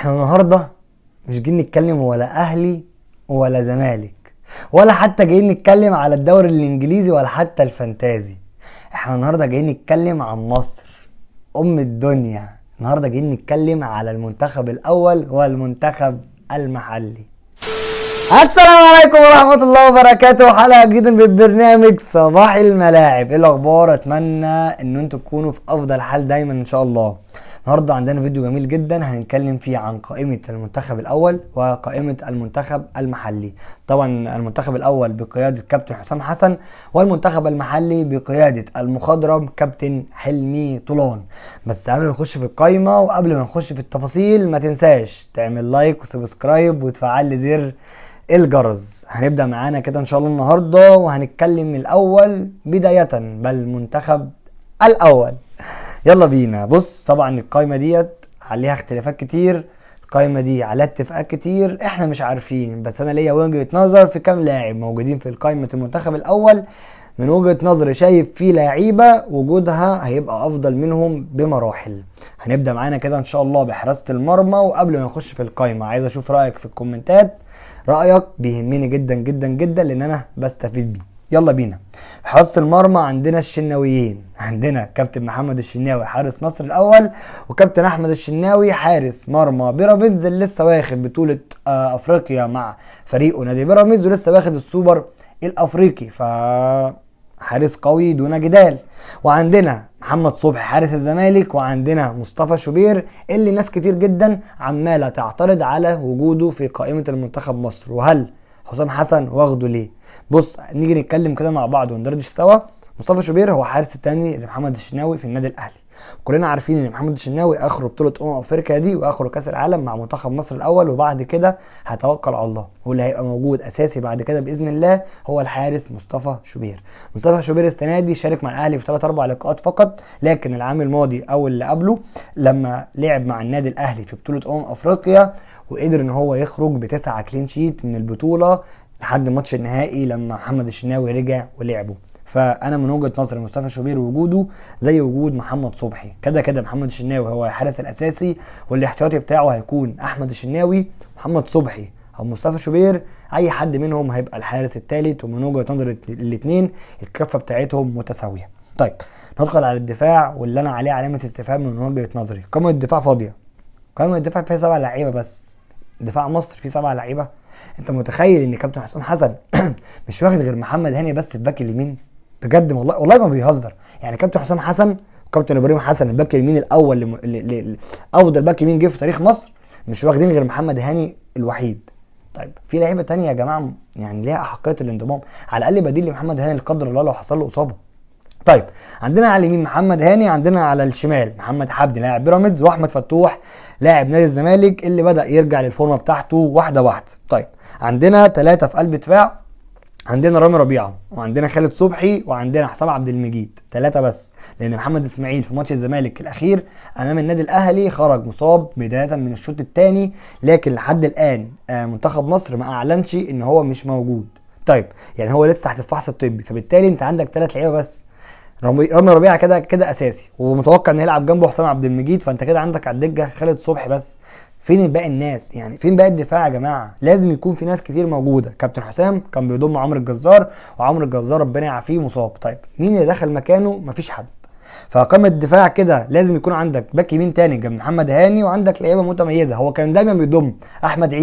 احنا النهارده مش جايين نتكلم ولا اهلي ولا زمالك ولا حتى جايين نتكلم على الدوري الانجليزي ولا حتى الفانتازي. احنا النهارده جايين نتكلم عن مصر ام الدنيا. النهارده جايين نتكلم على المنتخب الاول والمنتخب المحلي. السلام عليكم ورحمة الله وبركاته. حلقة جديدة من برنامج صباح الملاعب. ايه الاخبار؟ اتمنى ان انتوا تكونوا في افضل حال دايما ان شاء الله. النهارده عندنا فيديو جميل جدا هنتكلم فيه عن قائمة المنتخب الاول وقائمة المنتخب المحلي. طبعا المنتخب الاول بقيادة كابتن حسام حسن، والمنتخب المحلي بقيادة المخضرم كابتن حلمي طولان. بس قبل ما نخش في القائمة وقبل ما نخش في التفاصيل ما تنساش تعمل لايك وسبسكرايب وتفعل لي زر الجرس. هنبدأ معانا كده ان شاء الله النهاردة وهنتكلم من الاول بداية بالمنتخب الاول. يلا بينا. بص، طبعا القايمة ديت عليها اختلافات كتير، القايمة دي عليها اتفاقات كتير، احنا مش عارفين، بس انا ليا وجهة نظر في كام لاعب موجودين في قائمة المنتخب الاول. من وجهة نظري شايف في لعيبة وجودها هيبقى افضل منهم بمراحل. هنبدأ معانا كده ان شاء الله بحراسة المرمى، وقبل ما نخش في القايمة عايز اشوف رأيك في الكومنتات. رأيك بيهمني جدا جدا جدا لان انا بستفيد بيه. يلا بينا. حراسة المرمى عندنا الشناويين، عندنا كابتن محمد الشناوي حارس مصر الاول، وكابتن احمد الشناوي حارس مرمى بيراميدز اللي لسه واخد بطولة افريقيا مع فريقه نادي بيراميدز، ولسه واخد السوبر الافريقي، حارس قوي دون جدال. وعندنا محمد صبحي حارس الزمالك، وعندنا مصطفى شوبير اللي ناس كتير جدا عمالة تعترض على وجوده في قائمة المنتخب مصر، وهل حسام حسن واخده ليه؟ بص، نيجي نتكلم كده مع بعض وندردش سوا. مصطفى شوبير هو حارس الثاني لمحمد الشناوي في النادي الاهلي. كلنا عارفين ان محمد الشناوي اخره بطوله افريقيا دي واخره كاس العالم مع منتخب مصر الاول، وبعد كده هيتوكل على الله، واللي هيبقى موجود اساسي بعد كده باذن الله هو الحارس مصطفى شوبير. مصطفى شوبير السنه دي شارك مع الاهلي في 3-4 لقاءات فقط، لكن العام الماضي او اللي قبله لما لعب مع النادي الاهلي في بطوله افريقيا وقدر ان هو يخرج ب9 كلين شيت من البطوله لحد الماتش النهائي لما محمد الشناوي رجع ولعبه. فانا من وجهه نظري مصطفى شوبير وجوده زي وجود محمد صبحي كده كده. محمد الشناوي هو الحارس الاساسي، والاحتياطي بتاعه هيكون احمد الشناوي، محمد صبحي او مصطفى شوبير، اي حد منهم هيبقى الحارس الثالث. ومن وجهه نظري الاثنين الكفه بتاعتهم متساويه. طيب ندخل على الدفاع، واللي انا عليه علامه استفهام من وجهه نظري. قائمه الدفاع فاضيه، قائمه الدفاع فيها 7 لعيبه بس. دفاع مصر فيه 7 لعيبه. انت متخيل ان كابتن حسام حسن مش واخد غير محمد هاني بس في باك اليمين؟ بجد والله ما بيهزر. يعني كابتن حسام حسن وكابتن ابراهيم حسن الباك اليمين الاول افضل باك يمين جه في تاريخ مصر، مش واخدين غير محمد هاني الوحيد. طيب في لعيبه تانية يا جماعه يعني ليها احقيه الانضمام، على الاقل بديل لمحمد هاني لا قدر الله لو حصل له اصابه. طيب عندنا على اليمين محمد هاني، عندنا على الشمال محمد حمدي لاعب بيراميدز، واحمد فتوح لاعب نادي الزمالك اللي بدأ يرجع للفورمه بتاعته واحده واحده. طيب عندنا 3 في قلب دفاع، عندنا رامي ربيعه، وعندنا خالد صبحي، وعندنا حسام عبد المجيد. 3 بس، لان محمد اسماعيل في ماتش الزمالك الاخير امام النادي الاهلي خرج مصاب بدايه من الشوط الثاني، لكن لحد الان منتخب مصر ما اعلنش ان هو مش موجود. طيب يعني هو لسه تحت الفحص الطبي، فبالتالي انت عندك 3 لعيبه بس. رامي ربيعه كده اساسي، ومتوقع ان يلعب جنبه حسام عبد المجيد، فانت كده عندك على الدكه خالد صبحي بس. فين باقي الناس؟ يعني فين باقي الدفاع يا جماعه؟ لازم يكون في ناس كتير موجوده. كابتن حسام كان بيضم عمرو الجزار، وعمرو الجزار ربنا يعافيه مصاب. طيب مين اللي دخل مكانه؟ مفيش حد. فقائمه الدفاع كده لازم يكون عندك باك يمين تاني جنب محمد هاني، وعندك لعيبه متميزه. هو كان دايما بيضم احمد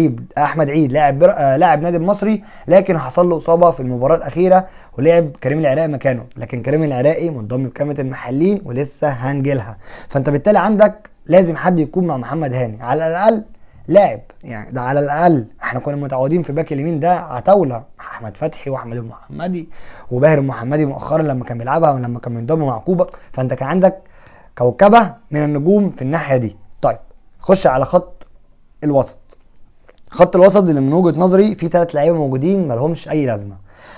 عيد لاعب نادي المصري، لكن حصل له اصابه في المباراه الاخيره ولعب كريم العراقي مكانه، لكن كريم العراقي منضم لقائمه المحليين ولسه هنجيلها. فانت بالتالي عندك لازم حد يكون مع محمد هاني على الاقل لاعب، يعني ده على الاقل. احنا كنا متعودين في باك اليمين ده عتاوله، احمد فتحي واحمد المحمدي وباهر المحمدي مؤخرا لما كان بيلعبها ولما كان بينضم مع كوبا، فانت كان عندك كوكبه من النجوم في الناحيه دي. طيب خش على خط الوسط. خط الوسط اللي من وجهه نظري فيه 3 لعيبه موجودين مالهمش اي لازمه.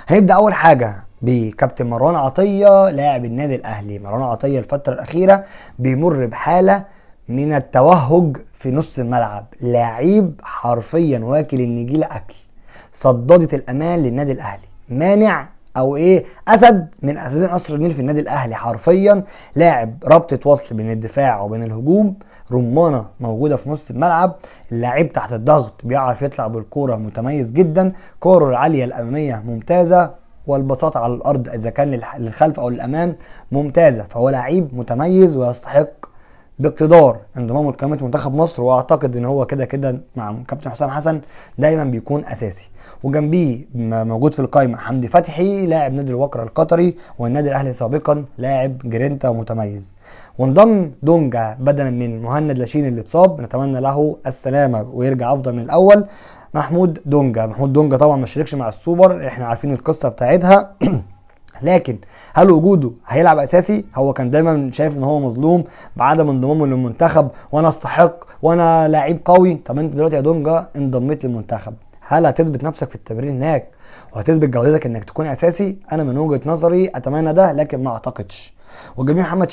هنبدا اول حاجه بكابتن مروان عطيه لاعب النادي الاهلي. مروان عطيه الفتره الاخيره بيمر بحاله من التوهج في نص الملعب، لاعب حرفيا واكل النجيله اكل، صدادة الامان للنادي الاهلي، مانع او ايه، اسد من اسدين قصر النيل في النادي الاهلي حرفيا. لاعب رابطه وصل بين الدفاع وبين الهجوم، رمانه موجوده في نص الملعب. اللاعب تحت الضغط بيعرف يطلع بالكوره، متميز جدا. كوره العاليه الاماميه ممتازه، والبساطه على الارض اذا كان للخلف او للامام ممتازه. فهو لعيب متميز ويستحق باقتدار انضمامه لقائمه منتخب مصر، واعتقد ان هو كده كده مع كابتن حسام حسن دايما بيكون اساسي. وجنبيه موجود في القائمه حمدي فتحي لاعب نادي الوقرة القطري والنادي الاهلي سابقا، لاعب جرينتا ومتميز. وانضم دونجا بدلا من مهند لاشين اللي اتصاب، نتمنى له السلامه ويرجع افضل من الاول. محمود دونجا طبعا ما شاركش مع السوبر، احنا عارفين القصه بتاعتها لكن هل وجوده هيلعب اساسي؟ هو كان دايما شايف ان هو مظلوم بعدم انضمامه للمنتخب، وانا استحق وانا لعيب قوي. طب انت دلوقتي يا دونجا انضميت للمنتخب، هل هتثبت نفسك في التمرين هناك وهتثبت جودتك انك تكون اساسي؟ انا من وجهه نظري اتمنى ده، لكن ما اعتقدش. وجميل محمد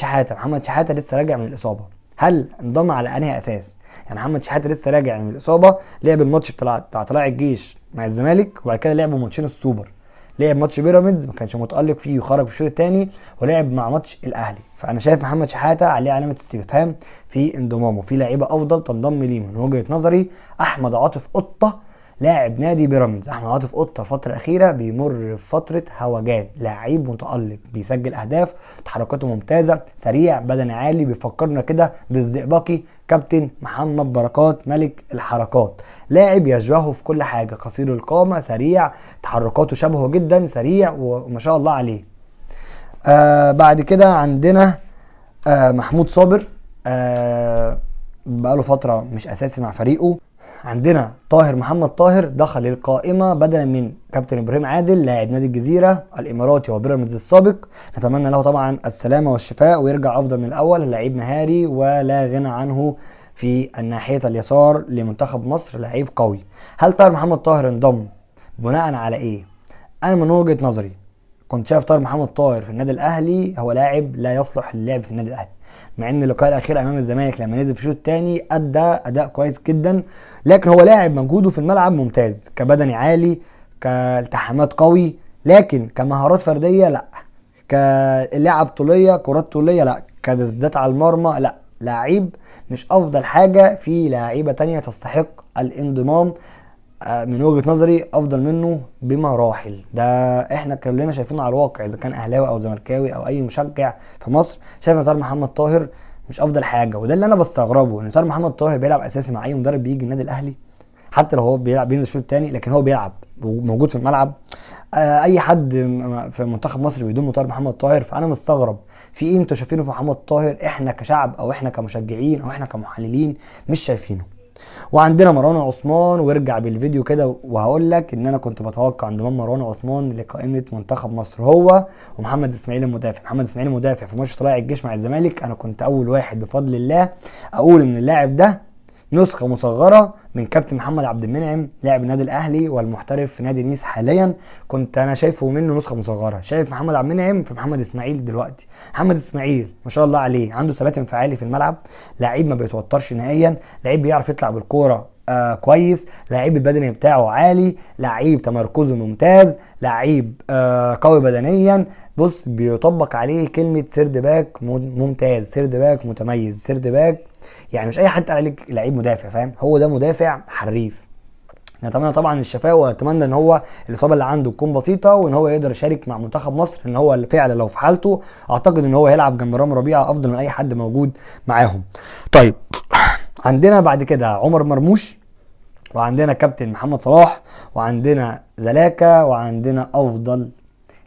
شحاته لسه راجع من الاصابه، هل انضم على انهي اساس؟ يعني محمد شحاته لسه راجع من الاصابه، لعب الماتش بتاع طلائع الجيش مع الزمالك، وبعد كده لعبوا ماتشين السوبر، لعب ماتش بيراميدز ما كانش متالق فيه وخرج في الشوط الثاني، ولعب مع ماتش الاهلي. فانا شايف محمد شحاته عليه علامه استفهام في انضمامه، في لعيبه افضل تنضم ليه من وجهه نظري. احمد عاطف قطه لاعب نادي بيراميدز، احمد عاطف قطه الفتره الاخيره بيمر بفتره هوجان، لاعب متالق بيسجل اهداف، تحركاته ممتازه، سريع، بدني عالي، بيفكرنا كده بالزئبقي كابتن محمد بركات ملك الحركات. لاعب يشبهه في كل حاجه، قصير القامه، سريع، تحركاته شبهه جدا، سريع وما شاء الله عليه. بعد كده عندنا محمود صابر، بقاله فتره مش اساسي مع فريقه. عندنا محمد طاهر دخل القائمة بدلا من كابتن ابراهيم عادل لاعب نادي الجزيرة الاماراتي وبيراميدز السابق، نتمنى له طبعا السلامة والشفاء ويرجع افضل من الاول. لعيب مهاري ولا غنى عنه في الناحية اليسار لمنتخب مصر، لعيب قوي. هل محمد طاهر انضم بناء على ايه؟ انا من وجهة نظري كنت شايف محمد طاهر في النادي الاهلي هو لاعب لا يصلح للعب في النادي الاهلي، مع ان اللقاء الاخير امام الزمالك لما نزل في الشوط الثاني ادى اداء كويس جدا، لكن هو لاعب مجهوده في الملعب ممتاز، كبدني عالي، كالتحامات قوي، لكن كمهارات فرديه لا، كلعب طوليه، كرات طوليه لا، كتسديدات على المرمى لا. لعيب مش افضل حاجه، في لعيبه تانية تستحق الانضمام من وجهة نظري افضل منه بمراحل. ده احنا كلنا شايفينه على الواقع، اذا كان اهلاوي او زملكاوي او اي مشجع في مصر شايف ان محمد طاهر مش افضل حاجه. وده اللي انا بستغربه، ان محمد طاهر بيلعب اساسي مع اي مدرب بيجي النادي الاهلي، حتى لو هو بيلعب بينزل الشوط الثاني، لكن هو بيلعب موجود في الملعب. اي حد في منتخب مصر بيدون محمد طاهر، فانا مستغرب في ايه انتوا شايفينه في محمد طاهر احنا كشعب او احنا كمشجعين او احنا كمحللين مش شايفينه. وعندنا مروان عثمان، وارجع بالفيديو كده وهقول لك ان انا كنت بتوقع انضمام مروان عثمان لقائمه منتخب مصر، هو ومحمد اسماعيل المدافع. محمد اسماعيل المدافع في ماتش طلائع الجيش مع الزمالك انا كنت اول واحد بفضل الله اقول ان اللاعب ده نسخه مصغره من كابتن محمد عبد المنعم لاعب النادي الاهلي والمحترف في نادي نيس حاليا، كنت انا شايفه منه نسخه مصغره. شايف محمد عبد المنعم في محمد اسماعيل دلوقتي. محمد اسماعيل ما شاء الله عليه عنده ثبات انفعالي في الملعب، لعيب ما بيتوترش نهائيا، لعيب بيعرف يطلع بالكوره كويس، لعيب البدني بتاعه عالي، لعيب تمركزه ممتاز، لعيب قوي بدنيا. بص بيطبق عليه كلمه سيرد باك ممتاز، سيرد باك متميز، سيرد باك يعني مش اي حد قال عليك لعيب مدافع، فاهم؟ هو ده مدافع حريف. نتمنى طبعا الشفاء، واتمنى ان هو الاصابه اللي عنده تكون بسيطه وان هو يقدر يشارك مع منتخب مصر، ان هو فعلا لو في حالته اعتقد ان هو هيلعب جنب رامي ربيعه افضل من اي حد موجود معاهم. طيب عندنا بعد كده عمر مرموش، وعندنا كابتن محمد صلاح، وعندنا زلاكا، وعندنا افضل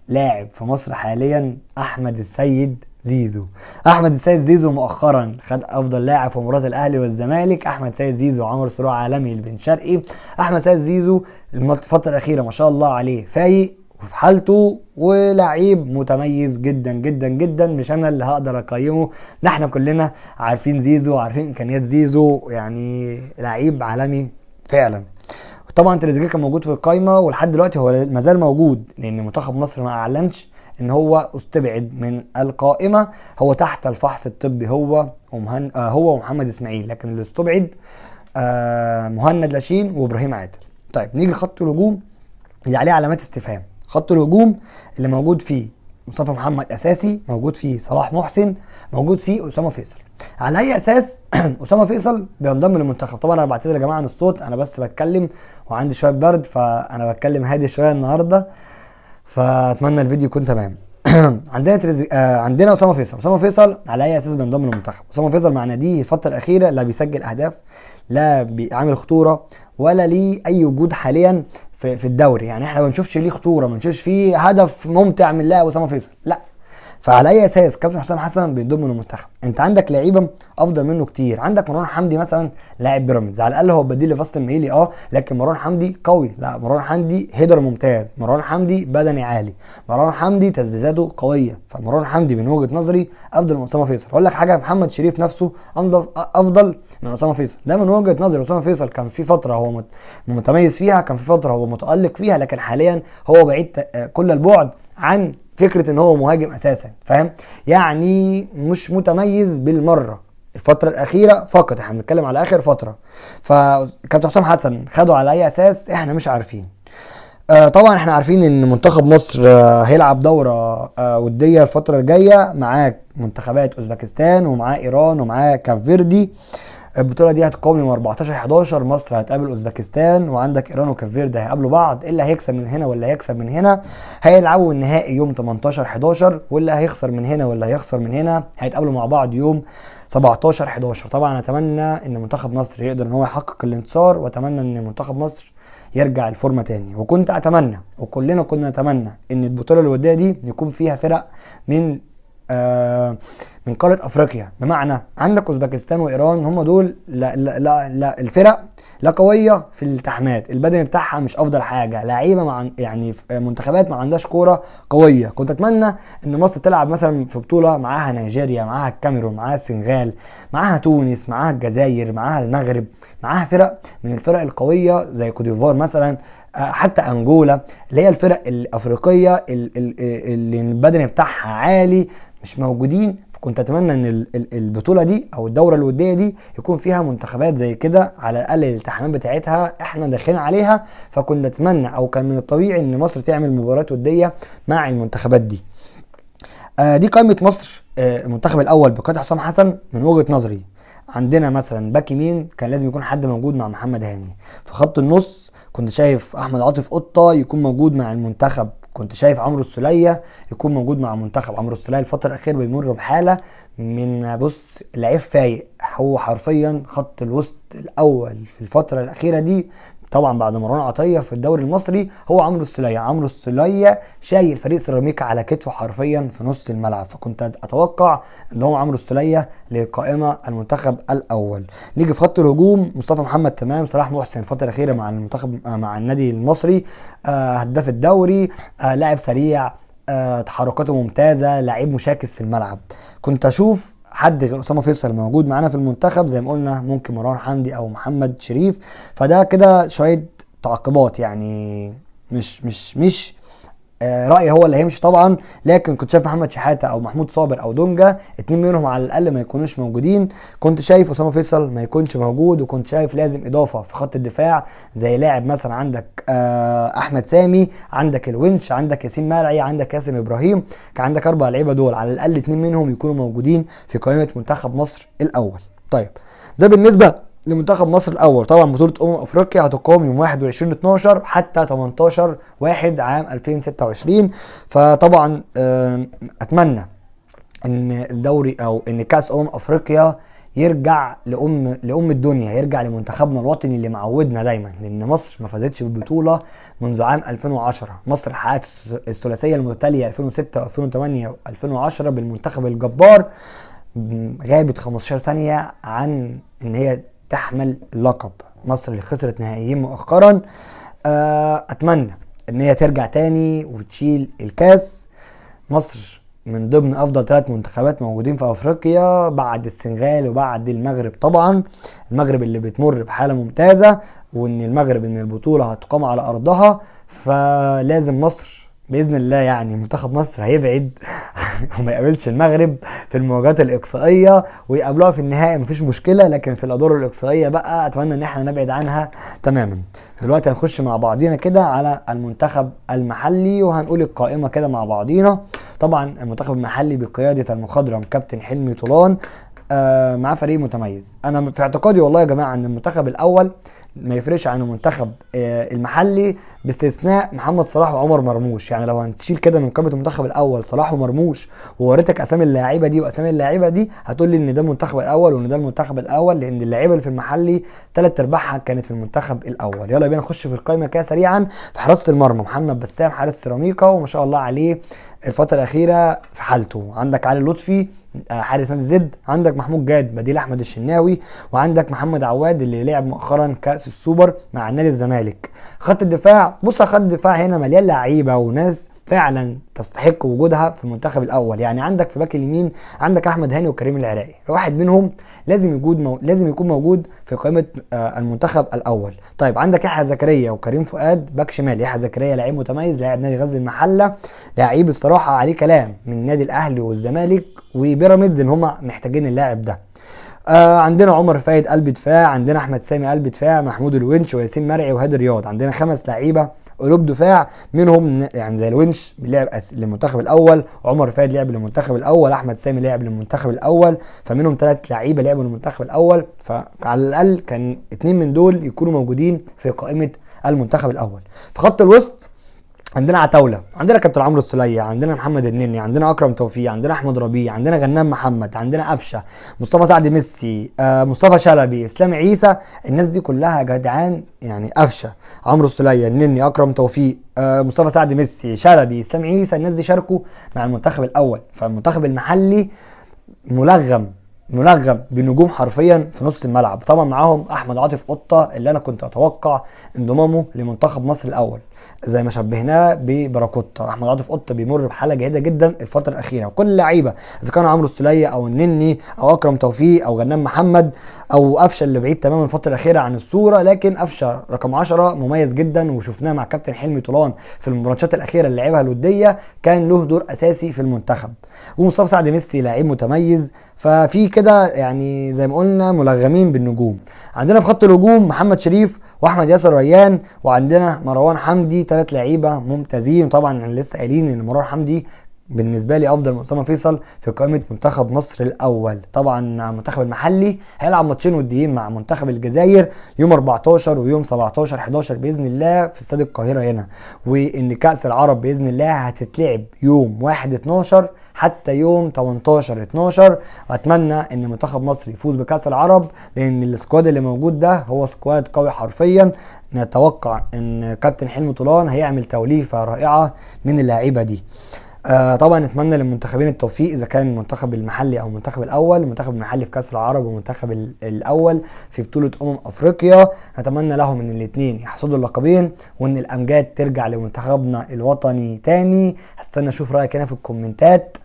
لاعب في مصر حاليا احمد السيد زيزو. احمد السيد زيزو مؤخرا خد افضل لاعب في مباراه الاهلي والزمالك. احمد السيد زيزو عمر صراع عالمي لبن شرقي. احمد السيد زيزو الفتره الاخيره ما شاء الله عليه فايق وفي حالته، ولعيب متميز جدا جدا جدا، مش انا اللي هقدر اقيمه، احنا كلنا عارفين زيزو، عارفين امكانيات زيزو، يعني لعيب عالمي فعلا. طبعا تريزيجيه كان موجود في القايمه، ولحد دلوقتي هو مازال موجود، لان منتخب مصر ما اعلنش ان هو استبعد من القائمه، هو تحت الفحص الطبي هو ومحمد اسماعيل، لكن اللي استبعد مهند لاشين وابراهيم عادل. طيب نيجي لخط الهجوم اللي عليه علامات استفهام، خط الهجوم اللي موجود فيه مصطفى محمد اساسي، موجود فيه صلاح محسن، موجود فيه اسامه فيصل. على اي اساس اسامه فيصل بينضم للمنتخب؟ طبعا انا بعتذر يا جماعه عن الصوت، انا بس بتكلم وعندي شويه برد، فانا بتكلم هادي شويه النهارده، فاتمنى الفيديو يكون تمام. عندنا اسامه فيصل. اسامه فيصل على اي اساس بينضم للمنتخب؟ اسامه فيصل مع ناديه الفتره الاخيره لا بيسجل اهداف، لا بيعمل خطوره، ولا ليه اي وجود حاليا في الدوري. يعني احنا ما بنشوفش ليه خطوره، ما بنشوفش فيه هدف ممتع من لاعب اسامه فيصل، لا. فعلى اي اساس كابتن حسام حسن بيضم للمنتخب؟ انت عندك لعيبه افضل منه كتير. عندك مروان حمدي مثلا لاعب بيراميدز، على الاقل هو بديل لفاصل المهيلي، لكن مروان حمدي قوي، لا مروان حمدي هيدر ممتاز، مروان حمدي بدني عالي، مروان حمدي تسديداته قويه، فمروان حمدي من وجهه نظري افضل من اسامه فيصل. اقول لك حاجه، محمد شريف نفسه افضل من اسامه فيصل، ده من وجهه نظري. اسامه فيصل كان في فتره هو متميز فيها، كان في فتره هو متالق فيها، لكن حاليا هو بعيد كل البعد عن فكره ان هو مهاجم اساسا، فاهم؟ يعني مش متميز بالمره الفتره الاخيره فقط، احنا بنتكلم على اخر فتره. فكابتن حسام حسن خده على اي اساس احنا مش عارفين. طبعا احنا عارفين ان منتخب مصر هيلعب دوره وديه الفتره الجايه، معاه منتخبات اوزبكستان ومعاه ايران ومعاه كاب فيردي. البطوله دي هتقام يوم 14/11، مصر هتقابل اوزبكستان، وعندك ايران وكاب فيردي هيقابلوا بعض. اللي هيكسب من هنا واللي هيكسب من هنا هيلعبوا النهائي يوم 18/11، واللي هيخسر من هنا واللي هيخسر من هنا هيتقابلوا مع بعض يوم 17/11. طبعا اتمنى ان منتخب مصر يقدر ان هو يحقق الانتصار، واتمنى ان منتخب مصر يرجع الفورمه تاني. وكنت اتمنى وكلنا كنا نتمنى ان البطوله الوديه دي يكون فيها فرق من قاره افريقيا، بمعنى عندك اوزبكستان وايران، هم دول لا الفرق لا قويه في الالتحامات، البدني بتاعها مش افضل حاجه، لعيبه يعني منتخبات ما عندهاش كوره قويه. كنت اتمنى ان مصر تلعب مثلا في بطوله معاها نيجيريا، معاها الكاميرون، معاها السنغال، معاها تونس، معاها الجزائر، معاها المغرب، معاها فرق من الفرق القويه زي كوديفوار مثلا، حتى انجولا، اللي هي الفرق الافريقيه اللي البدني بتاعها عالي، مش موجودين. كنت اتمنى ان البطوله دي او الدوره الوديه دي يكون فيها منتخبات زي كده، على الاقل الالتحامات بتاعتها احنا داخلين عليها. فكنت اتمنى او كان من الطبيعي ان مصر تعمل مباريات وديه مع المنتخبات دي. دي قائمه مصر المنتخب الاول بقياده حسام حسن من وجهه نظري. عندنا مثلا باك يمين كان لازم يكون حد موجود مع محمد هاني. في خط النص كنت شايف احمد عاطف قطه يكون موجود مع المنتخب، كنت شايف عمرو السولية يكون موجود مع المنتخب. عمرو السولية الفترة الأخيرة بيمر بحالة من لعيب فايق، هو حرفيا خط الوسط الأول في الفترة الأخيرة دي، طبعا بعد مروان عطية في الدوري المصري، هو عمرو السولية. عمرو السولية شايل فريق سيراميكا على كتفه حرفيا في نص الملعب، فكنت اتوقع ان هو عمرو السولية لقائمة المنتخب الاول. نيجي في خط الهجوم، مصطفى محمد تمام، صلاح محسن الفترة الأخيرة مع المنتخب مع النادي المصري، هداف الدوري، لاعب سريع، تحركاته ممتازة، لعيب مشاكس في الملعب. كنت اشوف حد غير اسامه فيصل موجود معانا في المنتخب، زي ما قلنا ممكن مروان حمدي او محمد شريف. فده كده شويه تعقيبات، يعني مش رأيي هو اللي هيمشي طبعا، لكن كنت شايف محمد شحاته او محمود صابر او دونجا، اتنين منهم على الاقل ما يكونوش موجودين. كنت شايف اسامه فيصل ما يكونش موجود، وكنت شايف لازم اضافه في خط الدفاع زي لاعب مثلا عندك احمد سامي، عندك الونش، عندك ياسين مرعي، عندك ياسر ابراهيم. كان عندك 4 لعيبه دول على الاقل اتنين منهم يكونوا موجودين في قائمه منتخب مصر الاول. طيب ده بالنسبه لمنتخب مصر الاول. طبعا بطوله افريقيا هتقام يوم 21/12 حتى 18/1 عام 2026. فطبعا اتمنى ان الدوري او ان كاس افريقيا يرجع لام الدنيا، يرجع لمنتخبنا الوطني اللي معودنا دايما، لان مصر ما فازتش بالبطوله منذ عام 2010. مصر حققت الثلاثيه المتتاليه 2006 و2008 و2010 بالمنتخب الجبار، غابت 15 ثانيه عن ان هي تحمل اللقب. مصر اللي خسرت نهائيين مؤخرا، اتمنى ان هي ترجع تاني وتشيل الكاس. مصر من ضمن افضل 3 منتخبات موجودين في افريقيا بعد السنغال وبعد المغرب. طبعا المغرب اللي بتمر بحالة ممتازة، وان المغرب ان البطولة هتقام على ارضها، فلازم مصر باذن الله يعني منتخب مصر هيبعد وما يقابلش المغرب في المواجهات الاقصائيه، ويقابلوها في النهائي مفيش مشكله، لكن في الادوار الاقصائيه بقى اتمنى ان احنا نبعد عنها تماما. دلوقتي هنخش مع بعضينا كده على المنتخب المحلي، وهنقول القائمه كده مع بعضينا. طبعا المنتخب المحلي بقياده المخضرم كابتن حلمي طولان، معاه فريق متميز. انا في اعتقادي والله يا جماعه ان المنتخب الاول ما يفرقش عن المنتخب المحلي، باستثناء محمد صلاح وعمر مرموش. يعني لو هنشيل كده من قائمه المنتخب الاول صلاح ومرموش، ووريتك اسامي اللاعيبه دي واسامي اللاعيبه دي، هتقول لي ان ده المنتخب الاول وان ده المنتخب الاول، لان اللعيبه اللي في المحلي ثلاث ارباعها كانت في المنتخب الاول. يلا بينا نخش في القائمه كده سريعا. في حراسه المرمى محمد بسام حارس سيراميكا، وما شاء الله عليه الفتره الاخيره في حالته. عندك علي لطفي حارس نادي زد، عندك محمود جاد بديل احمد الشناوي، وعندك محمد عواد اللي لعب مؤخرا كاس السوبر مع النادي الزمالك. خط الدفاع، بص خط الدفاع هنا مليان لعيبه وناس فعلا تستحق وجودها في المنتخب الاول. يعني عندك في باك اليمين عندك احمد هاني وكريم العراقي، واحد منهم لازم يكون موجود في قائمه المنتخب الاول. طيب عندك يحيى زكريا وكريم فؤاد باك شمال. يحيى زكريا لعيب متميز، لاعب نادي غزل المحله، لعيب الصراحه عليه كلام من النادي الاهلي والزمالك وبيراميدز ان هم محتاجين اللاعب ده. عندنا عمر فايد قلب دفاع، عندنا احمد سامي قلب دفاع، محمود الونش وياسين مرعي وهادي رياض. عندنا 5 لعيبه قلوب دفاع، منهم يعني زي الونش لعب للمنتخب الاول، عمر فايد لعب للمنتخب الاول، احمد سامي لعب للمنتخب الاول، فمنهم 3 لعيبه لعبوا للمنتخب الاول، فعلى الاقل كان 2 من دول يكونوا موجودين في قائمه المنتخب الاول. في خط الوسط عندنا عتاوله، عندنا كابتن عمرو السوليه، عندنا محمد النني، عندنا اكرم توفيق، عندنا احمد ربيع، عندنا غنام محمد، عندنا قفشه، مصطفى سعد ميسي، مصطفى شلبي، اسلام عيسى. الناس دي كلها يا جدعان، يعني قفشه، عمرو السوليه، النني، اكرم توفيق، مصطفى سعد ميسي، شلبي، اسلام عيسى، الناس دي شاركوا مع المنتخب الاول. فالمنتخب المحلي ملغم بنجوم حرفيا في نص الملعب. طبعا معاهم احمد عاطف قطه اللي انا كنت اتوقع انضمامه لمنتخب مصر الاول، زي ما شبهناه بباراكوتا. احمد عاطف قطه بيمر بحاله جيده جدا الفتره الاخيره، وكل اللعيبه اذا كان عمرو السوليه او النني او اكرم توفيق او غنام محمد او قفشه اللي بعيد تماما الفتره الاخيره عن الصوره، لكن قفشه رقم 10 مميز جدا، وشفناه مع كابتن حلمي طولان في الماتشات الاخيره اللي لعبها الوديه كان له دور اساسي في المنتخب. ومصطفى سعد ميسي لعيب متميز. ففي كده يعني زي ما قلنا ملغمين بالنجوم. عندنا في خط الهجوم محمد شريف واحمد ياسر ريان، وعندنا مروان حمدي، 3 لعيبه ممتازين. طبعا لسه قايلين ان مروان حمدي بالنسبه لي افضل من اسامه فيصل في قائمه منتخب مصر الاول. طبعا المنتخب المحلي هيلعب ماتشين وديين مع منتخب الجزائر يوم 14 ويوم 17 11 باذن الله في استاد القاهره هنا، وان كاس العرب باذن الله هتتلعب يوم 1 12 حتى يوم 18 12. واتمنى ان منتخب مصر يفوز بكاس العرب، لان السكواد اللي موجود ده هو سكواد قوي حرفيا. نتوقع ان كابتن حلمي طولان هيعمل توليفه رائعه من اللاعيبه دي. طبعا نتمنى للمنتخبين التوفيق، اذا كان المنتخب المحلي او المنتخب الاول. المنتخب المحلي في كاس العرب والمنتخب الاول في بطوله افريقيا، نتمنى لهم ان الاثنين يحصدوا اللقبين وان الامجاد ترجع لمنتخبنا الوطني تاني. هستنى اشوف رايك هنا في الكومنتات.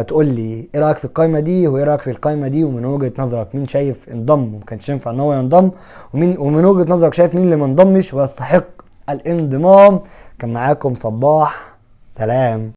تقول لي ايه رايك في القائمه دي وايه رايك في القائمه دي، ومن وجهه نظرك مين شايف انضم وما كانش ينفع ان هو ينضم، ومن وجهه نظرك شايف مين اللي ما انضمش ويستحق الانضمام. كان معاكم صباح، سلام.